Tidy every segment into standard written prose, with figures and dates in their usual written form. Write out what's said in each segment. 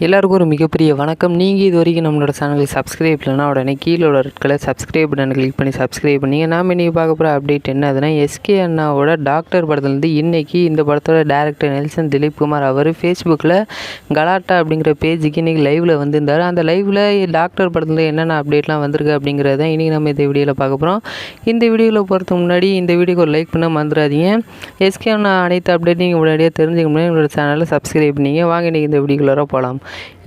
எல்லாருக்கும் ஒரு மிகப்பெரிய வணக்கம். நீங்கள் இது வரைக்கும் நம்மளோட சேனலை சப்ஸ்கிரைப் இல்லைனா உடனே கீழே உள்ள ரெட்களை சப்ஸ்கிரைப் பட்டனை கிளிக் பண்ணி சப்ஸ்கிரைப் பண்ணிங்க. நாம் இன்றைக்கி பார்க்க போகிற அப்டேட் என்ன அதுனா, எஸ்கே அண்ணாவோட டாக்டர் படத்துலேருந்து இன்றைக்கி இந்த படத்தோட டேரக்டர் நெல்சன் திலீப் குமார் அவர் ஃபேஸ்புக்கில் கலாட்டா அப்படிங்கிற பேஜுக்கு இன்றைக்கி லைவில் வந்திருந்தார். அந்த லைவில் டாக்டர் படத்தில் என்னென்ன அப்டேட்லாம் வந்திருக்கு அப்படிங்கிறத இன்றைக்கி நம்ம இந்த வீடியோவில் பார்க்க போகிறோம். இந்த வீடியோவில் போகிறதுக்கு முன்னாடி இந்த வீடியோக்கு ஒரு லைக் பண்ண மறந்துடாதீங்க. எஸ்கே அண்ணா அனைத்து அப்டேட்டையும் நீங்கள் முன்னாடியே தெரிஞ்சுக்க முடியும். என்னோட சேனலை சப்ஸ்கிரைப் பண்ணிங்க. வாங்க இன்றைக்கி இந்த வீடியோக்குள்ளே போகலாம்.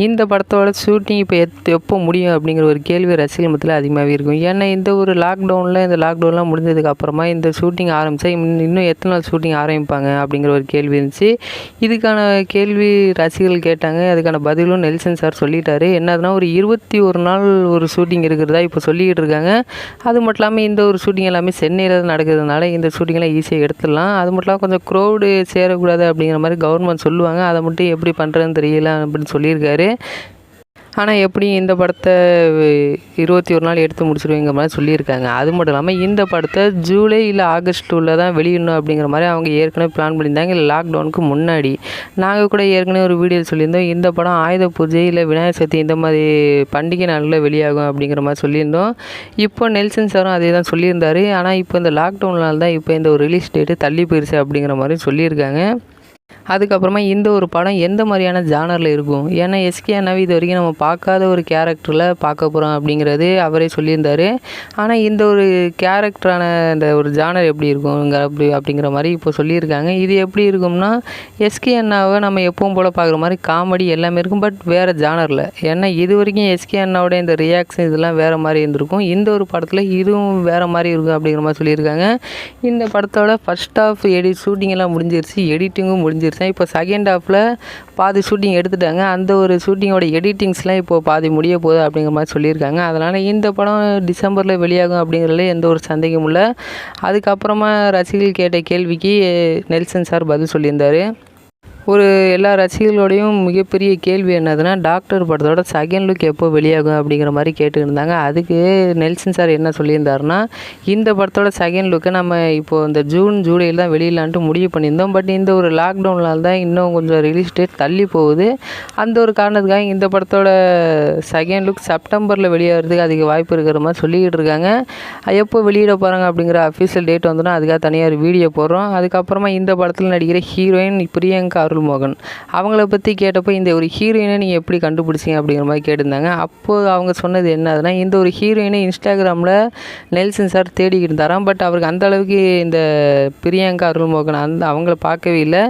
இந்த படத்தோட ஷூட்டிங் இப்போ எப்போ முடியும் அப்படிங்கிற ஒரு கேள்வி ரசிகர்கள் மத்தியில் அதிகமாகவே இருக்கும். ஏன்னா இந்த லாக்டவுன்லாம் முடிஞ்சதுக்கு அப்புறமா இந்த ஷூட்டிங் ஆரம்பித்தா இன்னும் எத்தனை நாள் ஷூட்டிங் ஆரம்பிப்பாங்க அப்படிங்கிற ஒரு கேள்வி இருந்துச்சு. இதுக்கான கேள்வி ரசிகர்கள் கேட்டாங்க. அதுக்கான பதிலும் நெல்சன் சார் சொல்லிட்டாரு. என்னதுன்னா, ஒரு 21 நாள் ஒரு ஷூட்டிங் இருக்கிறதா இப்போ சொல்லிக்கிட்டு இருக்காங்க. அது மட்டும் இல்லாமல் இந்த ஒரு ஷூட்டிங் எல்லாமே சென்னையில் நடக்கிறதுனால இந்த ஷூட்டிங்கெல்லாம் ஈஸியாக எடுத்துடலாம். அது மட்டும் இல்லாமல் கொஞ்சம் க்ரௌடு சேரக்கூடாது அப்படிங்கிற மாதிரி கவர்மெண்ட் சொல்லுவாங்க. அதை மட்டும் எப்படி பண்ணுறதுன்னு தெரியல அப்படின்னு சொல்லியிருக்காரு. ஆனால் எப்படி இந்த படத்தை 21 நாள் எடுத்து முடிச்சிருவீங்கிற மாதிரி சொல்லியிருக்காங்க. அது மட்டும் இல்லாமல் இந்த படத்தை ஜூலை இல்லை ஆகஸ்ட்டில் தான் வெளியிடணும் அப்படிங்கிற மாதிரி அவங்க ஏற்கனவே பிளான் பண்ணியிருந்தாங்க. இல்லை லாக்டவுனுக்கு முன்னாடி நாங்கள் கூட ஏற்கனவே ஒரு வீடியோ சொல்லியிருந்தோம். இந்த படம் ஆயுத பூஜை இல்லை விநாயகர் சதுர்த்தி இந்த மாதிரி பண்டிகை நாளில் வெளியாகும் அப்படிங்கிற மாதிரி சொல்லியிருந்தோம். இப்போ நெல்சன் சாரும் அதே தான் சொல்லியிருந்தார். ஆனால் இப்போ இந்த லாக்டவுனால் தான் இப்போ இந்த ஒரு ரிலீஸ் டேட்டு தள்ளி போயிடுச்சு அப்படிங்கிற மாதிரி சொல்லியிருக்காங்க. அதுக்கப்புறமா இந்த ஒரு படம் எந்த மாதிரியான ஜானரில் இருக்கும், ஏன்னா எஸ்கே அண்ணாவை இது வரைக்கும் நம்ம பார்க்காத ஒரு கேரக்டரில் பார்க்க போகிறோம் அப்படிங்கிறது அவரே சொல்லியிருந்தார். ஆனால் இந்த ஒரு கேரக்டரான இந்த ஒரு ஜானர் எப்படி இருக்கும் அப்படிங்கிற மாதிரி இப்போ சொல்லியிருக்காங்க. இது எப்படி இருக்கும்னா, எஸ்கே அண்ணாவை நம்ம எப்பவும் போல் பார்க்குற மாதிரி காமெடி எல்லாமே இருக்கும், பட் வேறு ஜானரில். ஏன்னா இது வரைக்கும் எஸ்கே அண்ணாவோட இந்த ரியாக்ஷன் இதெல்லாம் வேறு மாதிரி இருந்திருக்கும். இந்த ஒரு படத்தில் இதுவும் வேறு மாதிரி இருக்கும் அப்படிங்கிற மாதிரி சொல்லியிருக்காங்க. இந்த படத்தோட ஃபர்ஸ்ட் ஹாஃப் ஷூட்டிங் எல்லாம் முடிஞ்சிருச்சு, எடிட்டிங்கும் முடிஞ்சிருச்சு. இப்போ செகண்ட் ஹாஃபில் பாதி ஷூட்டிங் எடுத்துட்டாங்க. அந்த ஒரு ஷூட்டிங்கோட எடிட்டிங்ஸ்லாம் இப்போது பாதி முடிய போகுது அப்படிங்கிற மாதிரி சொல்லியிருக்காங்க. அதனால் இந்த படம் டிசம்பரில் வெளியாகும் அப்படிங்கிறதுல எந்த ஒரு சந்தேகமும் இல்லை. அதுக்கப்புறமா ரசிகர்கள் கேட்ட கேள்விக்கு நெல்சன் சார் பதில் சொல்லியிருந்தார். எல்லா ரசிகர்களோடையும் மிகப்பெரிய கேள்வி என்னதுன்னா, டாக்டர் படத்தோட செகண்ட் லுக் எப்போ வெளியாகும் அப்படிங்கிற மாதிரி கேட்டுருந்தாங்க. அதுக்கு நெல்சன் சார் என்ன சொல்லியிருந்தாருன்னா, இந்த படத்தோட செகண்ட் லுக்கை நம்ம இப்போது இந்த ஜூன் ஜூலையில் தான் வெளியிடலான்ட்டு முடிவு பண்ணியிருந்தோம். பட் இந்த ஒரு லாக்டவுனால் தான் இன்னும் கொஞ்சம் ரிலீஸ் டேட் தள்ளி போகுது. அந்த ஒரு காரணத்துக்காக இந்த படத்தோட செகண்ட் லுக் செப்டம்பரில் வெளியாகிறதுக்கு அதிக வாய்ப்பு இருக்கிற மாதிரி சொல்லிக்கிட்டு இருக்காங்க. எப்போ வெளியிட போகிறாங்க அப்படிங்கிற அஃபீஷியல் டேட் வந்துடும், அதுக்காக தனியாக ஒரு வீடியோ போடுறோம். அதுக்கப்புறமா இந்த படத்தில் நடிக்கிற ஹீரோயின் பிரியங்கா மோகன் அவங்கள பற்றி கேட்டப்போ, இந்த ஒரு ஹீரோயினை நீங்கள் எப்படி கண்டுபிடிச்சிங்க அப்படிங்கிற மாதிரி கேட்டிருந்தாங்க. அப்போது அவங்க சொன்னது என்னதுன்னா, இந்த ஒரு ஹீரோயினை இன்ஸ்டாகிராமில் நெல்சன் சார் தேடிக்கிட்டு இருந்தாராம். பட் அவருக்கு அந்த அளவுக்கு இந்த பிரியங்கா அருள்மோகன் அவங்கள பார்க்கவே இல்லை.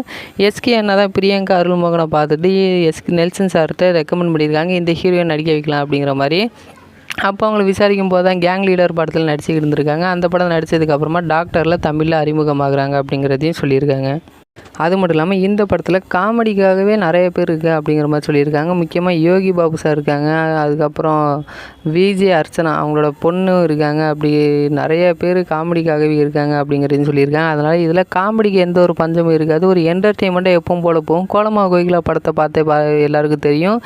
எஸ்கே அண்ணா தான் பிரியங்கா அருள்மோகனை பார்த்துட்டு நெல்சன் சார்கிட்ட ரெக்கமெண்ட் பண்ணியிருக்காங்க, இந்த ஹீரோயின் நடிக்க வைக்கலாம் அப்படிங்கிற மாதிரி. அப்போ அவங்கள விசாரிக்கும் போது தான் கேங் லீடர் படத்தில் நடிச்சுக்கிட்டு இருந்திருக்காங்க. அந்த படம் நடித்ததுக்கப்புறமா டாக்டரில் தமிழில் அறிமுகமாகறாங்க அப்படிங்கிறதையும் சொல்லியிருக்காங்க. அது மட்டும் இல்லாமல் இந்த படத்தில் காமெடிக்காகவே நிறைய பேர் இருக்குது அப்படிங்கிற மாதிரி சொல்லியிருக்காங்க. முக்கியமாக யோகி பாபு சார் இருக்காங்க, அதுக்கப்புறம் விஜே அர்ச்சனா அவங்களோட பொண்ணு இருக்காங்க. அப்படி நிறைய பேர் காமெடிக்காகவே இருக்காங்க அப்படிங்கிறதையும் சொல்லியிருக்காங்க. அதனால் இதில் காமெடிக்கு எந்த ஒரு பஞ்சமும் இருக்காது. ஒரு என்டர்டெயின்மெண்ட்டாக எப்பவும் போல் போகும். கோலமா கோகிலா படத்தை பார்த்தே எல்லாருக்கும் தெரியும்.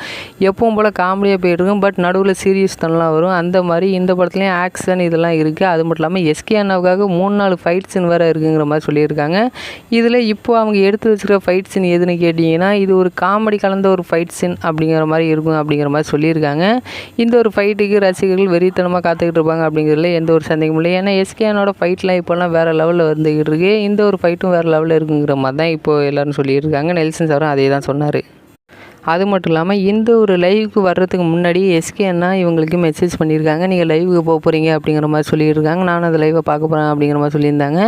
எப்பவும் போல் காமெடியாக போயிட்டுருக்கும், பட் நடுவில் சீரியஸ் தனலாம் வரும். அந்த மாதிரி இந்த படத்துலேயும் ஆக்ஷன் இதெல்லாம் இருக்குது. அது மட்டும் இல்லாமல் எஸ்கே அண்ணாவுக்காக 3-4 ஃபைட் சீன் வேறு இருக்குங்கிற மாதிரி சொல்லியிருக்காங்க. இதில் இப்போ அவங்க எடுத்து வச்சுருக்க ஃபைட் சீன் எதுன்னு கேட்டிங்கன்னா, இது ஒரு காமெடி கலந்த ஒரு ஃபைட் சீன் அப்படிங்கிற மாதிரி இருக்கும் அப்படிங்கிற மாதிரி சொல்லியிருக்காங்க. இந்த ஒரு ஃபைட்டுக்கு ரசிகர்கள் வெறித்தனமாக காத்துக்கிட்டு இருப்பாங்க அப்படிங்கிறதுல எந்த ஒரு சந்தேகமும் இல்லை. ஏன்னா எஸ்கேனோட ஃபைட்லாம் இப்போலாம் வேறு லெவலில் வந்துக்கிட்டு இருக்கு. இந்த ஒரு ஃபைட்டும் வேறு லெவலில் இருக்குங்கிற மாதிரி தான் இப்போது எல்லோரும் சொல்லியிருக்காங்க. நெல்சன் சாரும் அதே தான் சொன்னார். அது மட்டும் இல்லாமல் இந்த ஒரு லைவுக்கு வர்றதுக்கு முன்னாடி எஸ்கே அண்ணா இவங்களுக்கு மெசேஜ் பண்ணியிருக்காங்க, நீங்கள் லைவுக்கு போக போகிறீங்க அப்படிங்கிற மாதிரி சொல்லியிருக்காங்க. நானும் அந்த லைவை பார்க்க போகிறேன் அப்படிங்கிற மாதிரி சொல்லியிருந்தாங்க.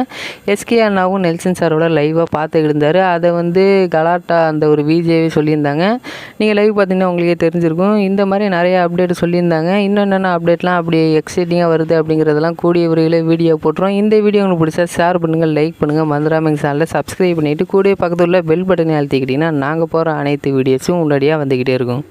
எஸ்கே அண்ணாவும் நெல்சன் சாரோட லைவாக பார்த்துக்கிட்டு இருந்தார். அதை கலாட்டா அந்த ஒரு விஜேவே சொல்லியிருந்தாங்க. நீங்கள் லைவ் பார்த்தீங்கன்னா உங்களுக்கே தெரிஞ்சிருக்கும். இந்த மாதிரி நிறைய அப்டேட் சொல்லியிருந்தாங்க. இன்னும் என்னென்ன அப்டேட்லாம் அப்படி எக்ஸைட்டிங்காக வருது அப்படிங்கிறதெல்லாம் கூடிய விரைவில் வீடியோ போட்டுரும். இந்த வீடியோ உங்களுக்கு பிடிச்சா ஷேர் பண்ணுங்கள், லைக் பண்ணுங்கள், மறந்துடாம எங்கள் சேனலில் சப்ஸ்கிரைப் பண்ணிவிட்டு கூடிய பக்கத்தில் உள்ள பெல் பட்டனை அழுத்திக்கிட்டிங்கன்னா நாங்கள் போகிற அனைத்து வீடியோஸும் உள்ளடியாக வந்துக்கிட்டே இருக்கும்.